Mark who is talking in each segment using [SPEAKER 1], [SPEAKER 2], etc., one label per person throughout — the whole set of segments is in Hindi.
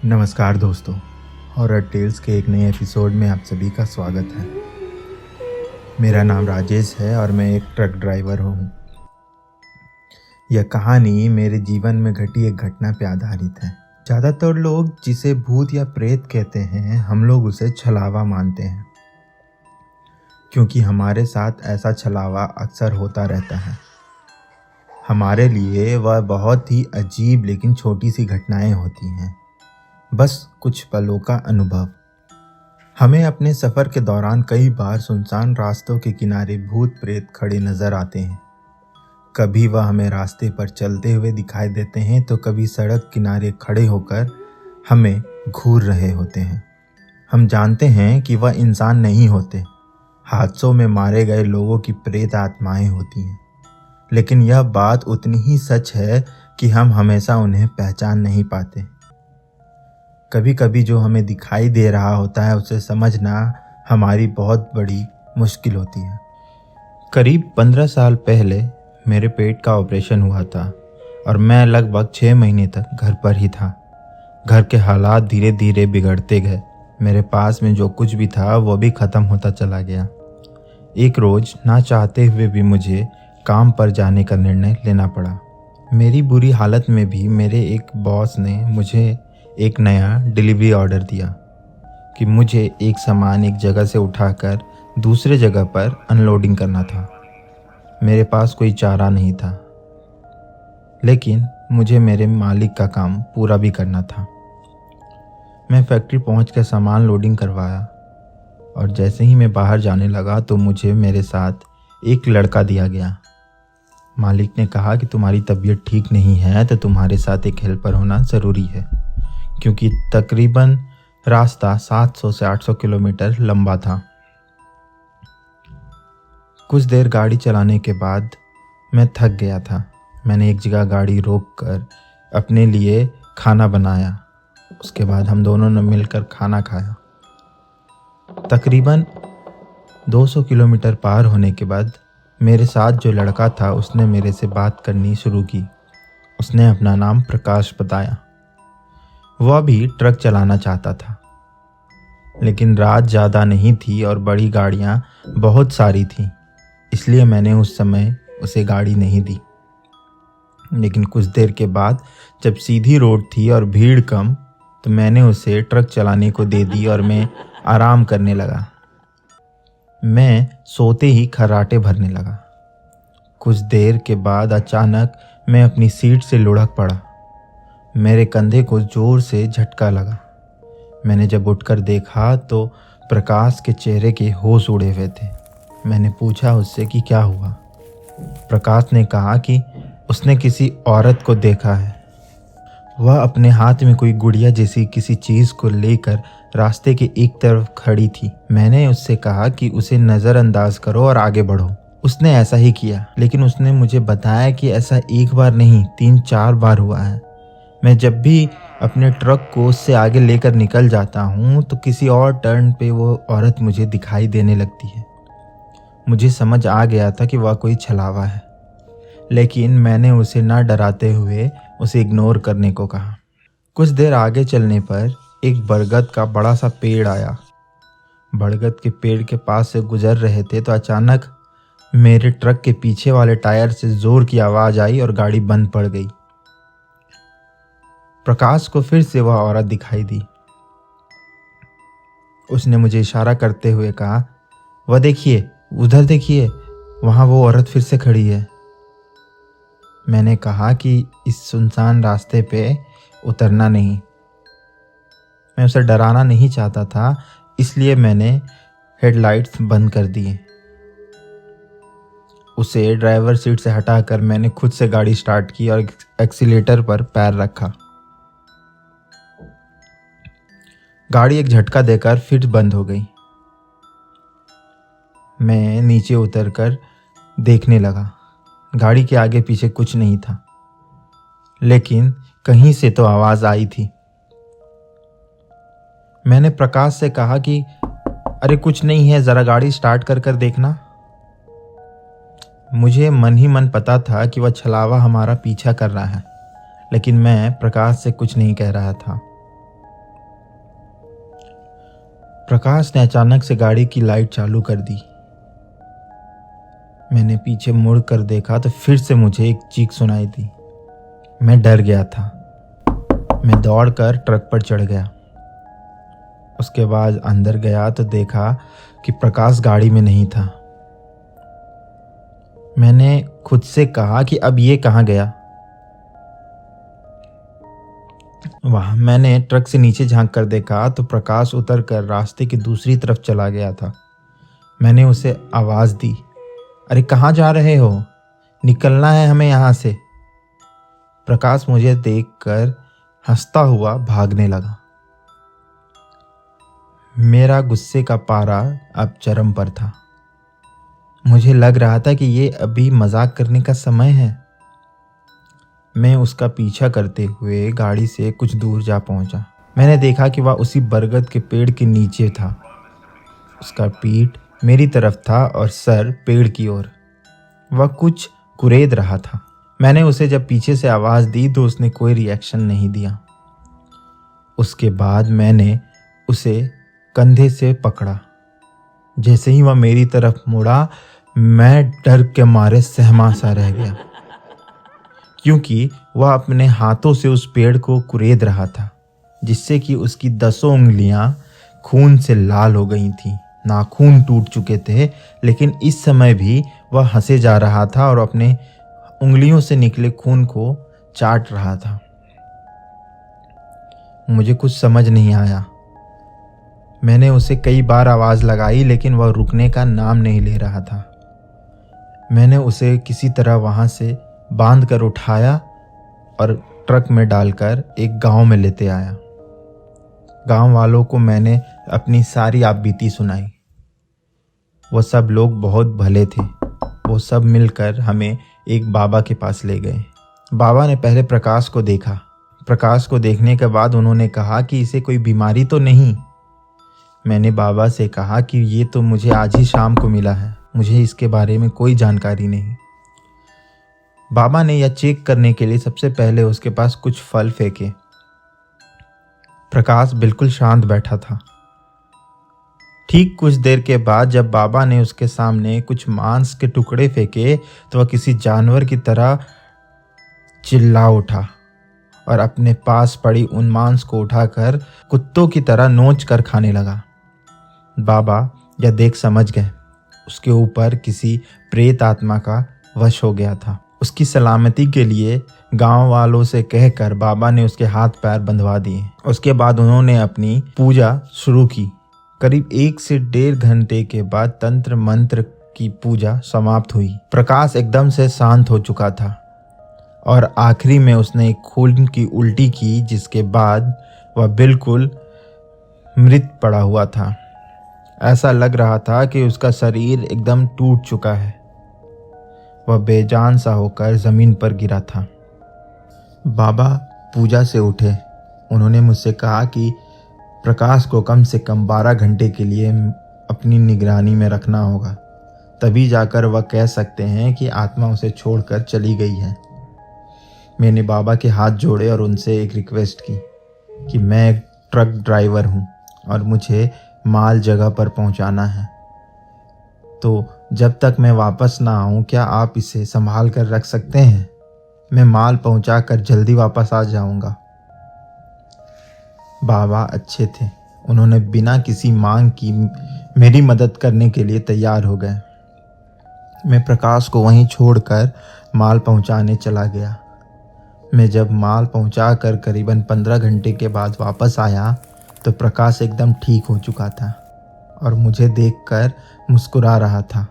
[SPEAKER 1] नमस्कार दोस्तों, हॉरर टेल्स के एक नए एपिसोड में आप सभी का स्वागत है। मेरा नाम राजेश है और मैं एक ट्रक ड्राइवर हूँ। यह कहानी मेरे जीवन में घटी एक घटना पर आधारित है। ज़्यादातर लोग जिसे भूत या प्रेत कहते हैं, हम लोग उसे छलावा मानते हैं, क्योंकि हमारे साथ ऐसा छलावा अक्सर होता रहता है। हमारे लिए वह बहुत ही अजीब लेकिन छोटी सी घटनाएं होती हैं, बस कुछ पलों का अनुभव। हमें अपने सफ़र के दौरान कई बार सुनसान रास्तों के किनारे भूत प्रेत खड़े नज़र आते हैं। कभी वह हमें रास्ते पर चलते हुए दिखाई देते हैं तो कभी सड़क किनारे खड़े होकर हमें घूर रहे होते हैं। हम जानते हैं कि वह इंसान नहीं होते, हादसों में मारे गए लोगों की प्रेत आत्माएं होती हैं, लेकिन यह बात उतनी ही सच है कि हम हमेशा उन्हें पहचान नहीं पाते। कभी कभी जो हमें दिखाई दे रहा होता है उसे समझना हमारी बहुत बड़ी मुश्किल होती है। करीब 15 साल पहले मेरे पेट का ऑपरेशन हुआ था और मैं लगभग 6 महीने तक घर पर ही था। घर के हालात धीरे धीरे बिगड़ते गए। मेरे पास में जो कुछ भी था वो भी ख़त्म होता चला गया। एक रोज़ ना चाहते हुए भी मुझे काम पर जाने का निर्णय लेना पड़ा। मेरी बुरी हालत में भी मेरे एक बॉस ने मुझे एक नया डिलीवरी ऑर्डर दिया कि मुझे एक सामान एक जगह से उठाकर दूसरे जगह पर अनलोडिंग करना था। मेरे पास कोई चारा नहीं था, लेकिन मुझे मेरे मालिक का काम पूरा भी करना था। मैं फैक्ट्री पहुंचकर सामान लोडिंग करवाया और जैसे ही मैं बाहर जाने लगा तो मुझे मेरे साथ एक लड़का दिया गया। मालिक ने कहा कि तुम्हारी तबीयत ठीक नहीं है तो तुम्हारे साथ एक हेल्पर होना ज़रूरी है, क्योंकि तकरीबन रास्ता 700 से 800 किलोमीटर लंबा था। कुछ देर गाड़ी चलाने के बाद मैं थक गया था। मैंने एक जगह गाड़ी रोककर अपने लिए खाना बनाया। उसके बाद हम दोनों ने मिलकर खाना खाया। तकरीबन 200 किलोमीटर पार होने के बाद मेरे साथ जो लड़का था उसने मेरे से बात करनी शुरू की। उसने अपना नाम प्रकाश बताया। वह भी ट्रक चलाना चाहता था, लेकिन रात ज़्यादा नहीं थी और बड़ी गाड़ियाँ बहुत सारी थीं, इसलिए मैंने उस समय उसे गाड़ी नहीं दी। लेकिन कुछ देर के बाद जब सीधी रोड थी और भीड़ कम, तो मैंने उसे ट्रक चलाने को दे दी और मैं आराम करने लगा। मैं सोते ही खर्राटे भरने लगा। कुछ देर के बाद अचानक मैं अपनी सीट से लुढ़क पड़ा। मेरे कंधे को जोर से झटका लगा। मैंने जब उठकर देखा तो प्रकाश के चेहरे के होश उड़े हुए थे। मैंने पूछा उससे कि क्या हुआ। प्रकाश ने कहा कि उसने किसी औरत को देखा है। वह अपने हाथ में कोई गुड़िया जैसी किसी चीज़ को लेकर रास्ते के एक तरफ खड़ी थी। मैंने उससे कहा कि उसे नज़रअंदाज करो और आगे बढ़ो। उसने ऐसा ही किया, लेकिन उसने मुझे बताया कि ऐसा एक बार नहीं 3-4 बार हुआ है। मैं जब भी अपने ट्रक को उससे आगे लेकर निकल जाता हूँ तो किसी और टर्न पे वो औरत मुझे दिखाई देने लगती है। मुझे समझ आ गया था कि वह कोई छलावा है, लेकिन मैंने उसे ना डराते हुए उसे इग्नोर करने को कहा। कुछ देर आगे चलने पर एक बरगद का बड़ा सा पेड़ आया। बरगद के पेड़ के पास से गुजर रहे थे तो अचानक मेरे ट्रक के पीछे वाले टायर से ज़ोर की आवाज़ आई और गाड़ी बंद पड़ गई। प्रकाश को फिर से वह औरत दिखाई दी। उसने मुझे इशारा करते हुए कहा, वह देखिए, उधर देखिए, वहाँ वो औरत फिर से खड़ी है। मैंने कहा कि इस सुनसान रास्ते पे उतरना नहीं। मैं उसे डराना नहीं चाहता था, इसलिए मैंने हेडलाइट्स बंद कर दिए। उसे ड्राइवर सीट से हटाकर मैंने खुद से गाड़ी स्टार्ट की और एक्सीलेटर पर पैर रखा। गाड़ी एक झटका देकर फिर बंद हो गई। मैं नीचे उतरकर देखने लगा। गाड़ी के आगे पीछे कुछ नहीं था, लेकिन कहीं से तो आवाज़ आई थी। मैंने प्रकाश से कहा कि अरे कुछ नहीं है, ज़रा गाड़ी स्टार्ट कर देखना। मुझे मन ही मन पता था कि वह छलावा हमारा पीछा कर रहा है, लेकिन मैं प्रकाश से कुछ नहीं कह रहा था। प्रकाश ने अचानक से गाड़ी की लाइट चालू कर दी। मैंने पीछे मुड़ कर देखा तो फिर से मुझे एक चीख सुनाई दी। मैं डर गया था। मैं दौड़कर ट्रक पर चढ़ गया। उसके बाद अंदर गया तो देखा कि प्रकाश गाड़ी में नहीं था। मैंने खुद से कहा कि अब ये कहाँ गया। वहां मैंने ट्रक से नीचे झांक कर देखा तो प्रकाश उतरकर रास्ते की दूसरी तरफ चला गया था। मैंने उसे आवाज़ दी, अरे कहाँ जा रहे हो? निकलना है हमें यहाँ से। प्रकाश मुझे देखकर हंसता हुआ भागने लगा। मेरा गुस्से का पारा अब चरम पर था। मुझे लग रहा था कि ये अभी मजाक करने का समय है। मैं उसका पीछा करते हुए गाड़ी से कुछ दूर जा पहुंचा। मैंने देखा कि वह उसी बरगद के पेड़ के नीचे था। उसका पीठ मेरी तरफ था और सर पेड़ की ओर। वह कुछ कुरेद रहा था। मैंने उसे जब पीछे से आवाज़ दी तो उसने कोई रिएक्शन नहीं दिया। उसके बाद मैंने उसे कंधे से पकड़ा। जैसे ही वह मेरी तरफ मुड़ा, मैं डर के मारे सहमा सा रह गया, क्योंकि वह अपने हाथों से उस पेड़ को कुरेद रहा था, जिससे कि उसकी 10 उंगलियां खून से लाल हो गई थीं। नाखून टूट चुके थे, लेकिन इस समय भी वह हंसे जा रहा था और अपने उंगलियों से निकले खून को चाट रहा था। मुझे कुछ समझ नहीं आया। मैंने उसे कई बार आवाज़ लगाई, लेकिन वह रुकने का नाम नहीं ले रहा था। मैंने उसे किसी तरह वहाँ से बांध कर उठाया और ट्रक में डालकर एक गांव में लेते आया। गांव वालों को मैंने अपनी सारी आपबीती सुनाई। वो सब लोग बहुत भले थे। वो सब मिलकर हमें एक बाबा के पास ले गए। बाबा ने पहले प्रकाश को देखा। प्रकाश को देखने के बाद उन्होंने कहा कि इसे कोई बीमारी तो नहीं। मैंने बाबा से कहा कि ये तो मुझे आज ही शाम को मिला है, मुझे इसके बारे में कोई जानकारी नहीं। बाबा ने यह चेक करने के लिए सबसे पहले उसके पास कुछ फल फेंके। प्रकाश बिल्कुल शांत बैठा था। ठीक कुछ देर के बाद जब बाबा ने उसके सामने कुछ मांस के टुकड़े फेंके तो वह किसी जानवर की तरह चिल्ला उठा और अपने पास पड़ी उन मांस को उठाकर कुत्तों की तरह नोच कर खाने लगा। बाबा यह देख समझ गए उसके ऊपर किसी प्रेत आत्मा का वश हो गया था। उसकी सलामती के लिए गांव वालों से कहकर बाबा ने उसके हाथ पैर बंधवा दिए। उसके बाद उन्होंने अपनी पूजा शुरू की। करीब 1 से 1.5 घंटे के बाद तंत्र मंत्र की पूजा समाप्त हुई। प्रकाश एकदम से शांत हो चुका था और आखिरी में उसने एक खून की उल्टी की, जिसके बाद वह बिल्कुल मृत पड़ा हुआ था। ऐसा लग रहा था कि उसका शरीर एकदम टूट चुका है। वह बेजान सा होकर ज़मीन पर गिरा था। बाबा पूजा से उठे। उन्होंने मुझसे कहा कि प्रकाश को कम से कम 12 घंटे के लिए अपनी निगरानी में रखना होगा, तभी जाकर वह कह सकते हैं कि आत्मा उसे छोड़कर चली गई है। मैंने बाबा के हाथ जोड़े और उनसे एक रिक्वेस्ट की कि मैं एक ट्रक ड्राइवर हूँ और मुझे माल जगह पर पहुँचाना है, तो जब तक मैं वापस ना आऊँ क्या आप इसे संभाल कर रख सकते हैं? मैं माल पहुँचा कर जल्दी वापस आ जाऊँगा। बाबा अच्छे थे। उन्होंने बिना किसी मांग की मेरी मदद करने के लिए तैयार हो गए। मैं प्रकाश को वहीं छोड़कर माल पहुँचाने चला गया। मैं जब माल पहुँचाकर करीबन 15 घंटे के बाद वापस आया तो प्रकाश एकदम ठीक हो चुका था और मुझे देखकर मुस्कुरा रहा था।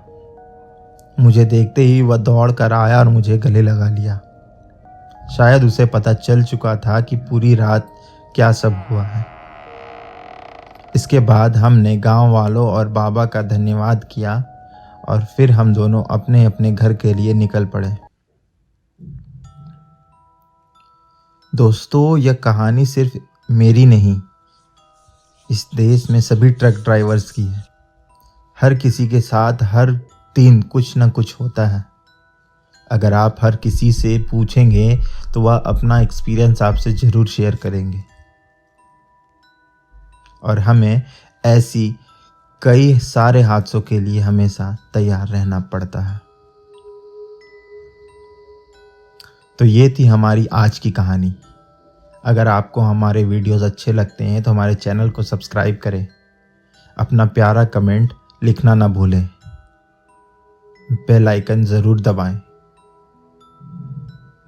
[SPEAKER 1] मुझे देखते ही वह दौड़ कर आया और मुझे गले लगा लिया। शायद उसे पता चल चुका था कि पूरी रात क्या सब हुआ है। इसके बाद हमने गांव वालों और बाबा का धन्यवाद किया और फिर हम दोनों अपने अपने घर के लिए निकल पड़े। दोस्तों, यह कहानी सिर्फ मेरी नहीं, इस देश में सभी ट्रक ड्राइवर्स की है। हर किसी के साथ हर दिन कुछ ना कुछ होता है। अगर आप हर किसी से पूछेंगे तो वह अपना एक्सपीरियंस आपसे ज़रूर शेयर करेंगे और हमें ऐसी कई सारे हादसों के लिए हमेशा तैयार रहना पड़ता है। तो ये थी हमारी आज की कहानी। अगर आपको हमारे वीडियोस अच्छे लगते हैं तो हमारे चैनल को सब्सक्राइब करें। अपना प्यारा कमेंट लिखना ना भूलें। बेल आइकन ज़रूर दबाएं।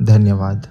[SPEAKER 1] धन्यवाद।